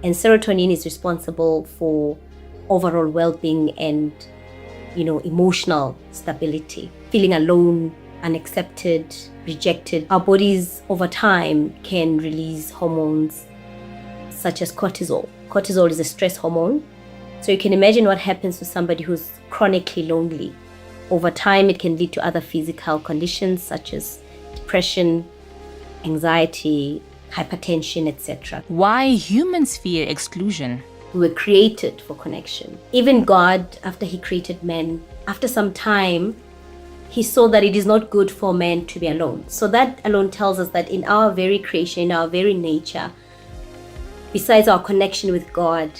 And serotonin is responsible for overall well-being and, emotional stability. Feeling alone, unaccepted, rejected. Our bodies over time can release hormones such as cortisol. Cortisol is a stress hormone. So you can imagine what happens to somebody who's chronically lonely. Over time, it can lead to other physical conditions such as depression, anxiety, hypertension, etc. Why humans fear exclusion? We were created for connection. Even God, after he created man, after some time, he saw that it is not good for man to be alone. So that alone tells us that in our very creation, in our very nature, besides our connection with God,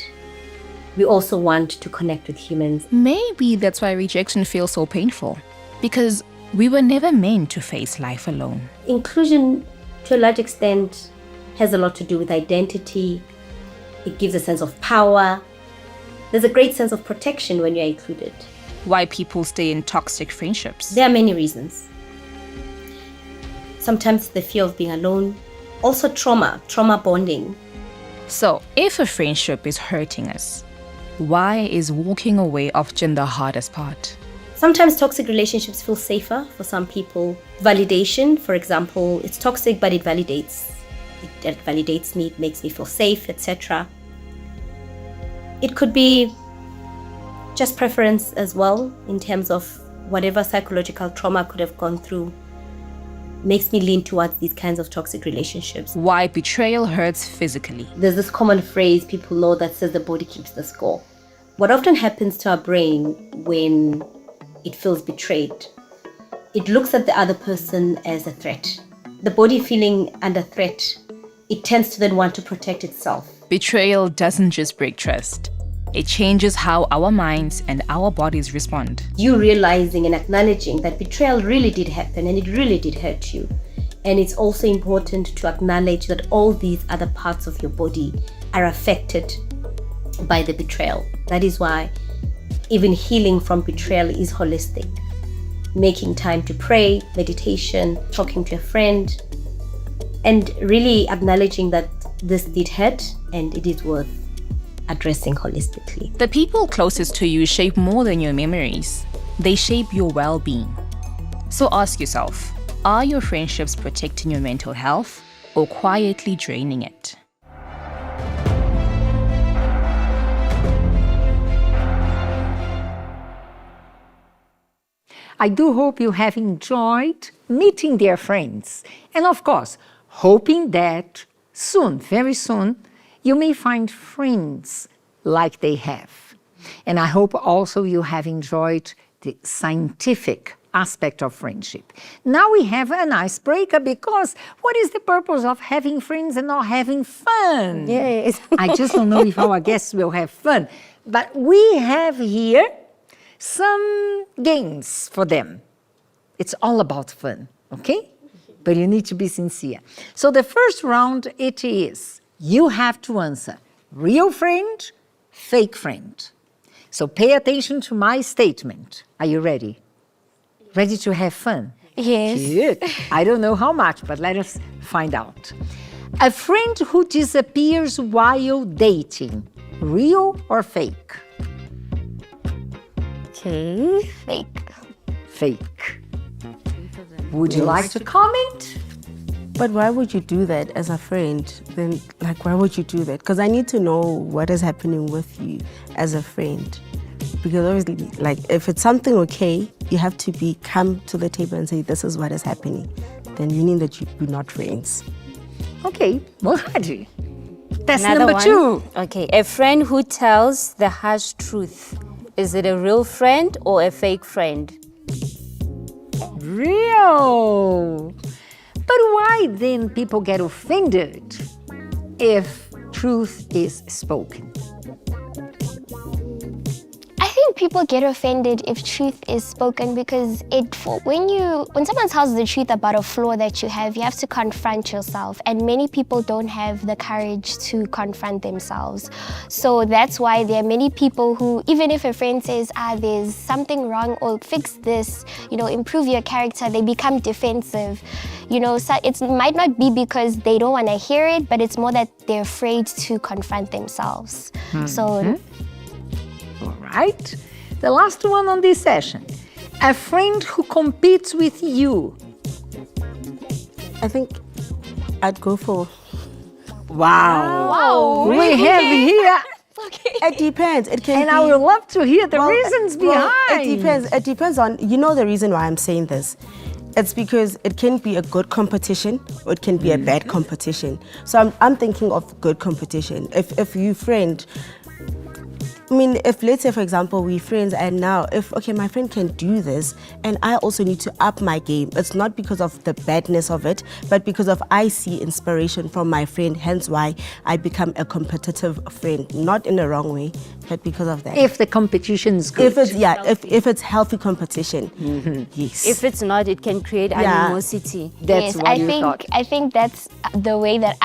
we also want to connect with humans. Maybe that's why rejection feels so painful, because we were never meant to face life alone. Inclusion, to a large extent, has a lot to do with identity. It gives a sense of power. There's a great sense of protection when you're included. Why people stay in toxic friendships? There are many reasons. Sometimes the fear of being alone. Also trauma bonding. So, if a friendship is hurting us, why is walking away often the hardest part? Sometimes toxic relationships feel safer for some people. Validation, for example, it's toxic, but it validates. It validates me, it makes me feel safe, etc. It could be just preference as well, in terms of whatever psychological trauma I could have gone through makes me lean towards these kinds of toxic relationships. Why betrayal hurts physically? There's this common phrase people know that says the body keeps the score. What often happens to our brain when it feels betrayed, it looks at the other person as a threat. The body feeling under threat, it tends to then want to protect itself. Betrayal doesn't just break trust. It changes how our minds and our bodies respond. You realizing and acknowledging that betrayal really did happen and it really did hurt you. And it's also important to acknowledge that all these other parts of your body are affected by the betrayal. That is why even healing from betrayal is holistic. Making time to pray, meditation, talking to a friend, and really acknowledging that this did hurt and it is worth addressing holistically. The people closest to you shape more than your memories. They shape your well-being. So ask yourself, are your friendships protecting your mental health or quietly draining it? I do hope you have enjoyed meeting their friends. And of course, hoping that soon, very soon, you may find friends like they have. And I hope also you have enjoyed the scientific aspect of friendship. Now we have an icebreaker, because what is the purpose of having friends and not having fun? Yes. I just don't know if our guests will have fun. But we have here some games for them. It's all about fun, okay? But you need to be sincere. So the first round, it is, you have to answer real friend, fake friend. So pay attention to my statement. Are you ready? Ready to have fun? Yes. Good. I don't know how much, but let us find out. A friend who disappears while dating, real or fake? Okay. Fake. Fake. Would you like to comment? But why would you do that as a friend? Then, like, why would you do that? Because I need to know what is happening with you as a friend. Because obviously, like, if it's something okay, you have to come to the table and say, this is what is happening. Then meaning that you're not friends. Okay, Mohadi. That's Another number one. 2. Okay, a friend who tells the harsh truth. Is it a real friend or a fake friend? Real. But why then people get offended if truth is spoken? I think people get offended if truth is spoken because when someone tells the truth about a flaw that you have to confront yourself, and many people don't have the courage to confront themselves. So that's why there are many people who, even if a friend says, there's something wrong, or fix this, improve your character, they become defensive. So it might not be because they don't want to hear it, but it's more that they're afraid to confront themselves. So. All right. The last one on this session. A friend who competes with you. I think I'd go for... Wow. We have here... It depends. It can And be... I would love to hear the reasons behind. It depends. It depends on... the reason why I'm saying this. It's because it can be a good competition or it can be a bad competition. So I'm thinking of good competition. If you friend... if let's say, for example, we're friends and now my friend can do this and I also need to up my game. It's not because of the badness of it, but because of I see inspiration from my friend, hence why I become a competitive friend. Not in a wrong way, but because of that. If the competition is good. If it's healthy competition. Yes. If it's not, it can create animosity. That's what you thought. I think that's the way that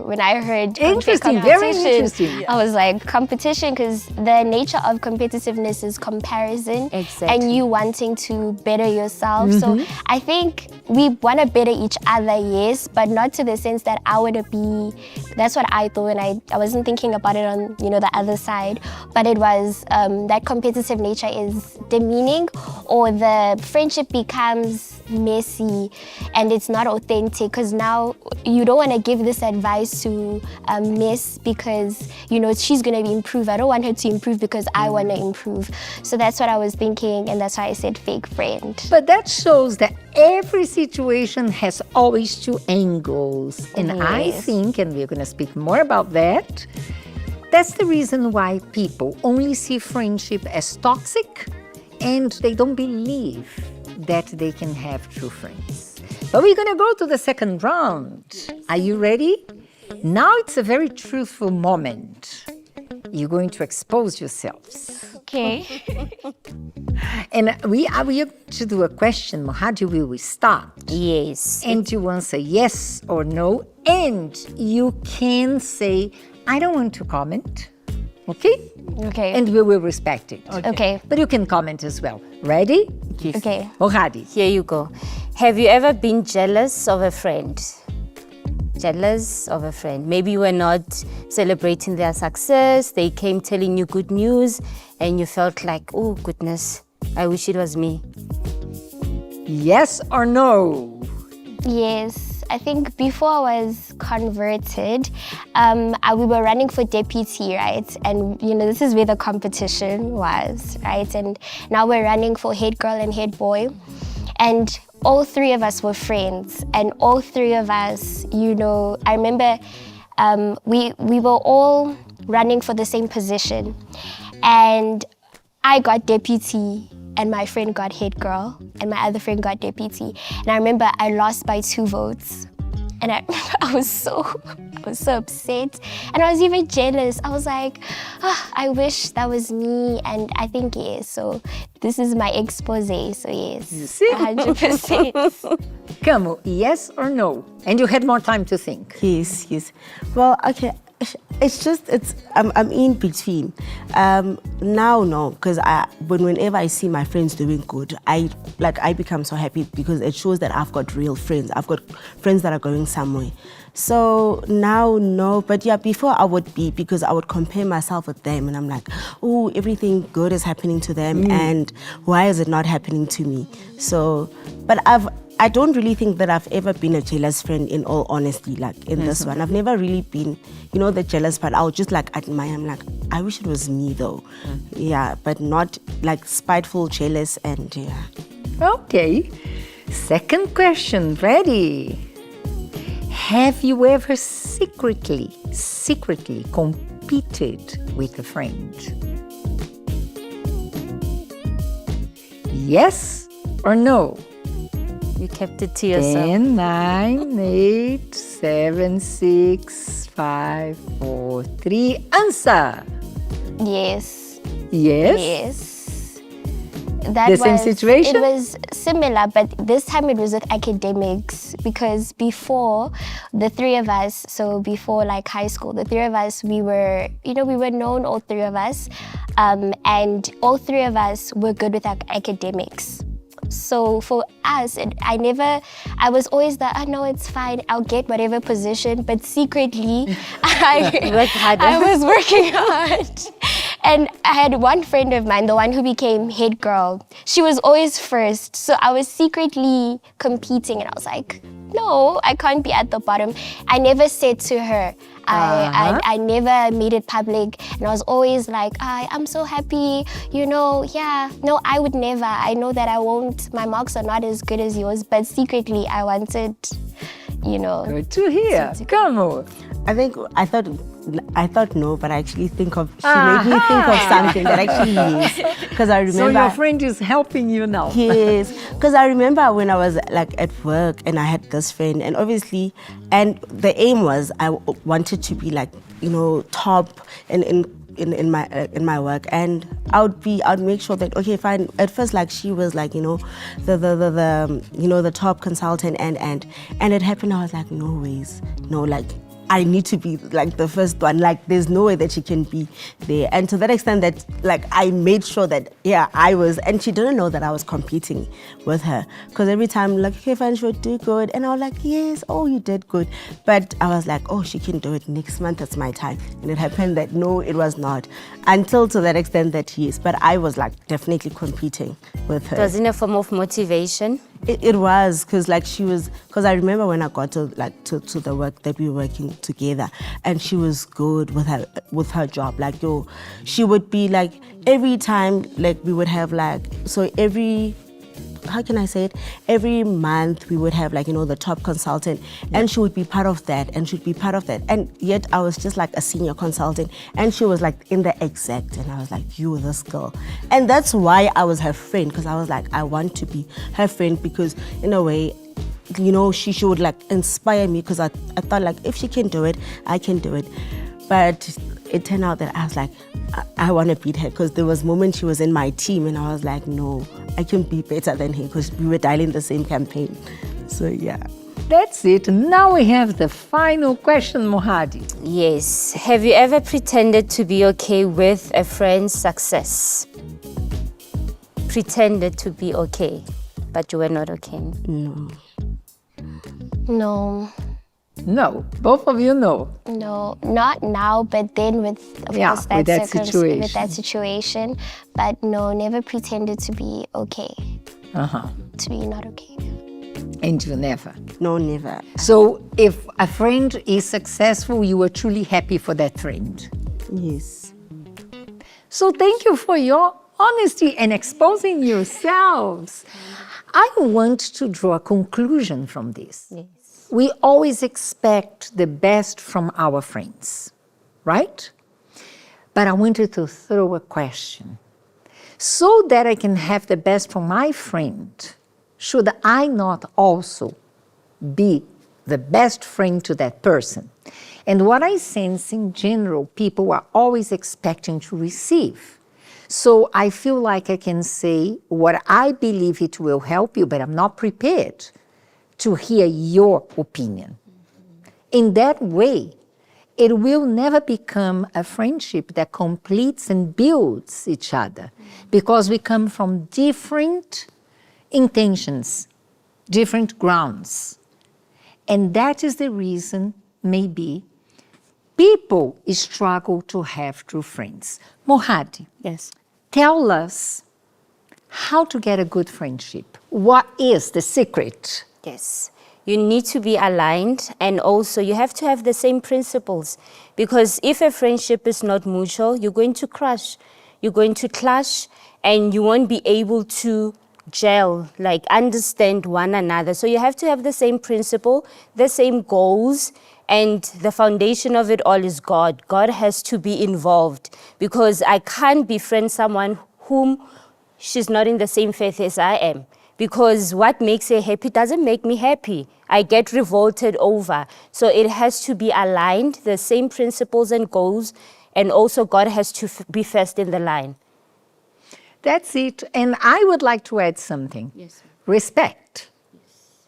when I heard interesting, very interesting. I was like, competition, because the nature of competitiveness is comparison. Exactly. And you wanting to better yourself. So I think we want to better each other, yes, but not to the sense that I would be, that's what I thought, and I wasn't thinking about it on, the other side, but it was that competitive nature is demeaning, or the friendship becomes messy and it's not authentic, because now you don't want to give this advice to Miss because she's going to improve. I don't want her to improve because I want to improve. So that's what I was thinking, and that's why I said fake friend. But that shows that every situation has always 2 angles, and I think, and we're going to speak more about that, that's the reason why people only see friendship as toxic and they don't believe that they can have true friends. But we're going to go to the second round. Are you ready? Now it's a very truthful moment. You're going to expose yourselves. Okay. And we are going to do a question. Mohadi, will we start? Yes. And you answer yes or no. And you can say, I don't want to comment. Okay? Okay. And we will respect it. Okay. But you can comment as well. Ready? Yes. Okay. Mohadi. Here you go. Have you ever been jealous of a friend? jealous of a friend. Maybe you were not celebrating their success. They came telling you good news and you felt like, oh goodness, I wish it was me. Yes or no? Yes, I think before I was converted, we were running for deputy, right? And this is where the competition was, right? And now we're running for head girl and head boy. And all three of us were friends. And all three of us, I remember we were all running for the same position. And I got deputy, and my friend got head girl, and my other friend got deputy. And I remember I lost by 2 votes. And I was so upset. And I was even jealous. I was like, I wish that was me. And I think yes. So this is my expose. So yes, You see? 100%. Come, yes or no? And you had more time to think. Yes. Well, okay. I'm in between. Now, no, because whenever I see my friends doing good, I become so happy because it shows that I've got real friends. I've got friends that are going somewhere. So now, no, but yeah, before I would be, because I would compare myself with them and I'm like, oh, everything good is happening to them and why is it not happening to me? So, but I don't really think that I've ever been a jealous friend, in all honesty, like in this one. I've never really been, the jealous part. I'll just like admire. I'm like, I wish it was me though. Yeah, but not like spiteful, jealous, and yeah. Okay. Second question, ready? Have you ever secretly competed with a friend? Yes or no? You kept it to yourself. 10, 9, 8, 7, 6, 5, 4, 3. Answer. Yes. Yes? Yes. The same situation? It was similar, but this time it was with academics, because before the three of us, so before like high school, the three of us, we were known, all three of us, and all three of us were good with our academics. So for us, I was always no, it's fine, I'll get whatever position, but secretly, I was working hard. And I had one friend of mine, the one who became head girl. She was always first, so I was secretly competing, and I was like, no, I can't be at the bottom. I never said to her, I never made it public, and I was always like, I'm so happy, yeah. No, I would never. I know that I won't. My marks are not as good as yours, but secretly I wanted, Good to hear. Come on. I thought no, but I actually she made me think of something that actually is. Because I remember. So your friend is helping you now. Yes, because I remember when I was like at work and I had this friend, and obviously, and the aim was I wanted to be like, top in my work, and I'd make sure that, okay, fine. At first, like she was like, the top consultant, and it happened. I was like, no ways, no, like I need to be like the first one. Like there's no way that she can be there. And to that extent that like I made sure that I was, and she didn't know that I was competing with her. Because every time like, okay, fine, she'll do good. And I was like, yes, oh, you did good. But I was like, oh, she can do it next month, it's my time. And it happened that no, it was not. Until to that extent that yes. But I was like definitely competing with her. It was in a form of motivation? It was, because like because I remember when I got to the work that we were working together, and she was good with her job. Like she would be like every time, like we would have like, so how can I say it? Every month we would have like, the top consultant, and she would be part of that, and she'd be part of that. And yet I was just like a senior consultant, and she was like in the exec, and I was like, you, this girl. And that's why I was her friend, because I was like, I want to be her friend, because in a way, she would like inspire me, because I thought like, if she can do it, I can do it. But it turned out that I was like, I want to beat her, because there was moments she was in my team and I was like, no, I can be better than her, because we were dialing the same campaign. So yeah. That's it. Now we have the final question, Mohadi. Yes. Have you ever pretended to be okay with a friend's success? Pretended to be okay, but you were not okay? No. No. No, both of you know. No, not now, but then with, of Yeah, course, with that with that situation. But no, never pretended to be okay. To be not okay. And you never. No, never. So if a friend is successful, you are truly happy for that friend. Yes. So thank you for your honesty and exposing yourselves. I want to draw a conclusion from this. Yes. We always expect the best from our friends, right? But I wanted to throw a question. So that I can have the best from my friend, should I not also be the best friend to that person? And what I sense in general, people are always expecting to receive. So I feel like I can say what I believe it will help you, but I'm not prepared to hear your opinion. In that way, it will never become a friendship that completes and builds each other, because we come from different intentions, different grounds. And that is the reason, maybe, people struggle to have true friends. Mohadi, Yes. tell us how to get a good friendship. What is the secret? Yes. You need to be aligned, and also you have to have the same principles, because if a friendship is not mutual, you're going to crush, you're going to clash, and you won't be able to gel, like understand one another. So you have to have the same principle, the same goals, and the foundation of it all is God. God has to be involved, because I can't befriend someone whom she's not in the same faith as I am. Because what makes her happy doesn't make me happy. I get revolted over. So it has to be aligned, the same principles and goals, and also God has to be first in the line. That's it. And I would like to add something. Yes, ma'am. Respect. Yes.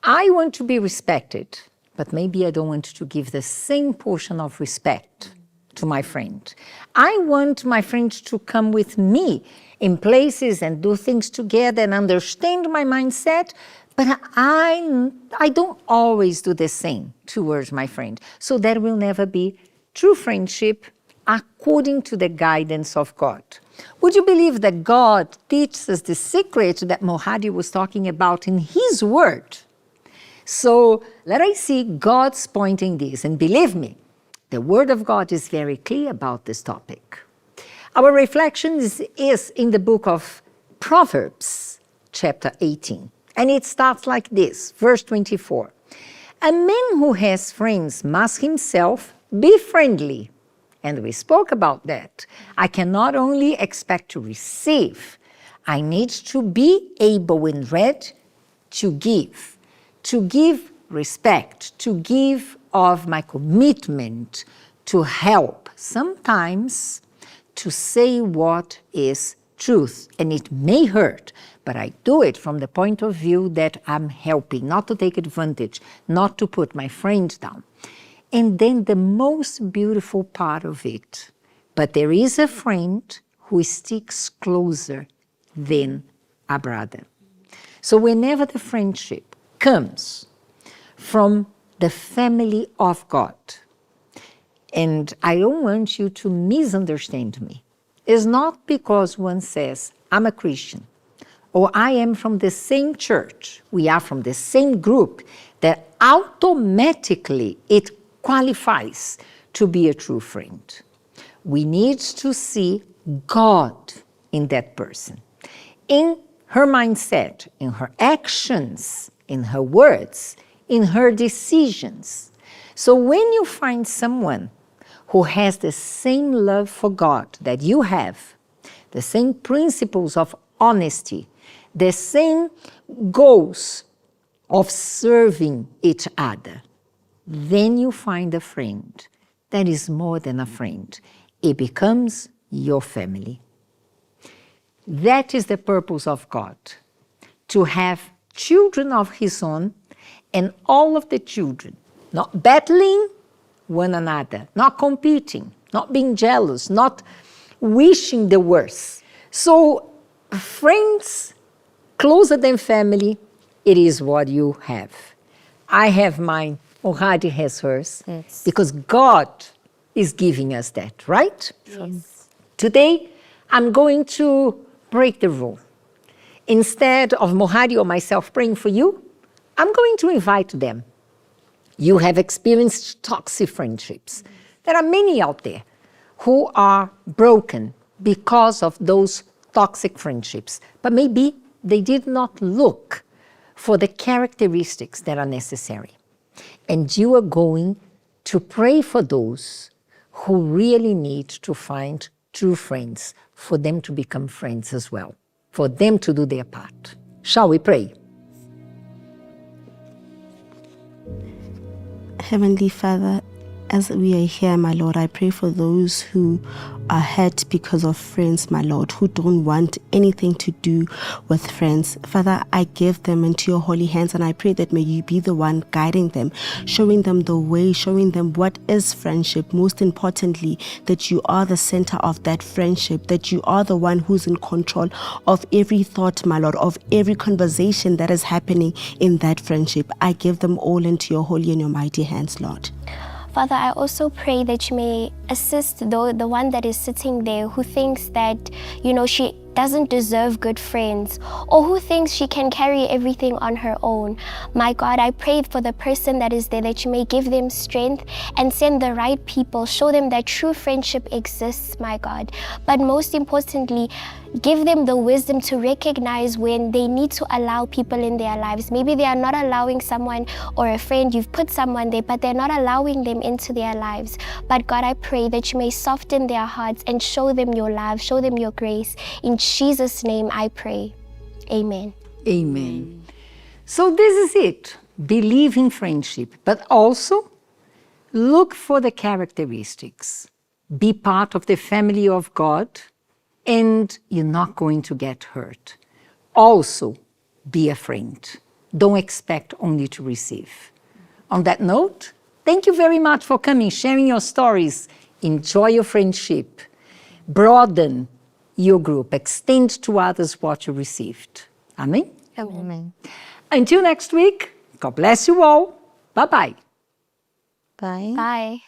I want to be respected, but maybe I don't want to give the same portion of respect to my friend. I want my friend to come with me in places and do things together and understand my mindset, but I don't always do the same towards my friend. So there will never be true friendship according to the guidance of God. Would you believe that God teaches us the secret that Mohadi was talking about in His Word? So let us see God's point in this. And believe me, the Word of God is very clear about this topic. Our reflection is in the book of Proverbs, chapter 18. And it starts like this, verse 24. A man who has friends must himself be friendly. And we spoke about that. I can not only expect to receive, I need to be able and ready to give respect, to give of my commitment, to help, sometimes to say what is truth. And it may hurt, but I do it from the point of view that I'm helping, not to take advantage, not to put my friend down. And then the most beautiful part of it, but there is a friend who sticks closer than a brother. So whenever the friendship comes from the family of God, and I don't want you to misunderstand me, it's not because one says, I'm a Christian, or I am from the same church, we are from the same group, that automatically it qualifies to be a true friend. We need to see God in that person, in her mindset, in her actions, in her words, in her decisions. So when you find someone who has the same love for God that you have, the same principles of honesty, the same goals of serving each other, then you find a friend that is more than a friend. It becomes your family. That is the purpose of God, to have children of His own, and all of the children not battling one another, not competing, not being jealous, not wishing the worst. So friends closer than family, it is what you have. I have mine Mohadi has hers. Yes. Because God is giving us that, right? Yes. Today, I'm going to break the rule. Instead of Mohadi or myself praying for you, I'm going to invite them. You have experienced toxic friendships. There are many out there who are broken because of those toxic friendships. But maybe they did not look for the characteristics that are necessary. And you are going to pray for those who really need to find true friends, for them to become friends as well, for them to do their part. Shall we pray? Heavenly Father, as we are here, my Lord, I pray for those who are hurt because of friends, my Lord, who don't want anything to do with friends. Father, I give them into your holy hands, and I pray that may you be the one guiding them, showing them the way, showing them what is friendship. Most importantly, that you are the center of that friendship, that you are the one who's in control of every thought, my Lord, of every conversation that is happening in that friendship. I give them all into your holy and your mighty hands, Lord. Father, I also pray that you may assist the one that is sitting there who thinks that, she doesn't deserve good friends, or who thinks she can carry everything on her own. My God, I pray for the person that is there, that you may give them strength and send the right people, show them that true friendship exists, my God. But most importantly, give them the wisdom to recognize when they need to allow people in their lives. Maybe they are not allowing someone or a friend, you've put someone there, but they're not allowing them into their lives. But God, I pray that you may soften their hearts and show them your love, show them your grace. In Jesus' name I pray. Amen. Amen. So this is it. Believe in friendship, but also look for the characteristics. Be part of the family of God, and you're not going to get hurt. Also, be a friend. Don't expect only to receive. On that note, thank you very much for coming, sharing your stories. Enjoy your friendship. Broaden your group. Extend to others what you received. Amen? Amen. Until next week, God bless you all. Bye-bye. Bye. Bye.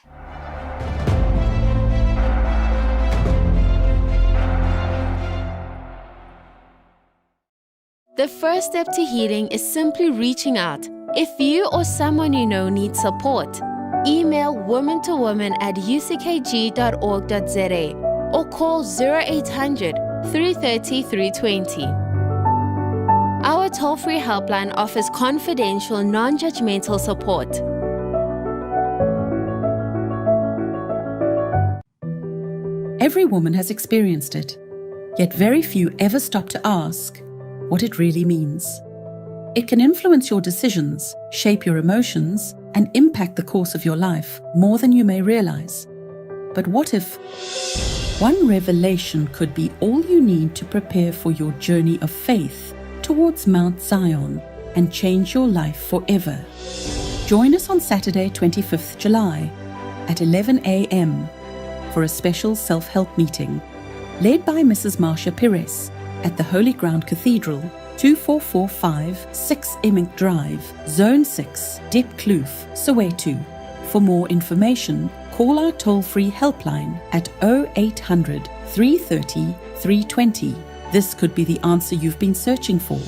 The first step to healing is simply reaching out. If you or someone you know needs support, email woman-to-woman@uckg.org.za or call 0800 330 320. Our toll-free helpline offers confidential, non-judgmental support. Every woman has experienced it, yet very few ever stop to ask what it really means. It can influence your decisions, shape your emotions, and impact the course of your life more than you may realize. But what if one revelation could be all you need to prepare for your journey of faith towards Mount Zion and change your life forever? Join us on Saturday, 25th July at 11 a.m. for a special self-help meeting led by Mrs. Marsha Pires at the Holy Ground Cathedral, 2445 6 Emink Drive, Zone 6, Diepkloof, Soweto. For more information, call our toll-free helpline at 0800 330 320. This could be the answer you've been searching for.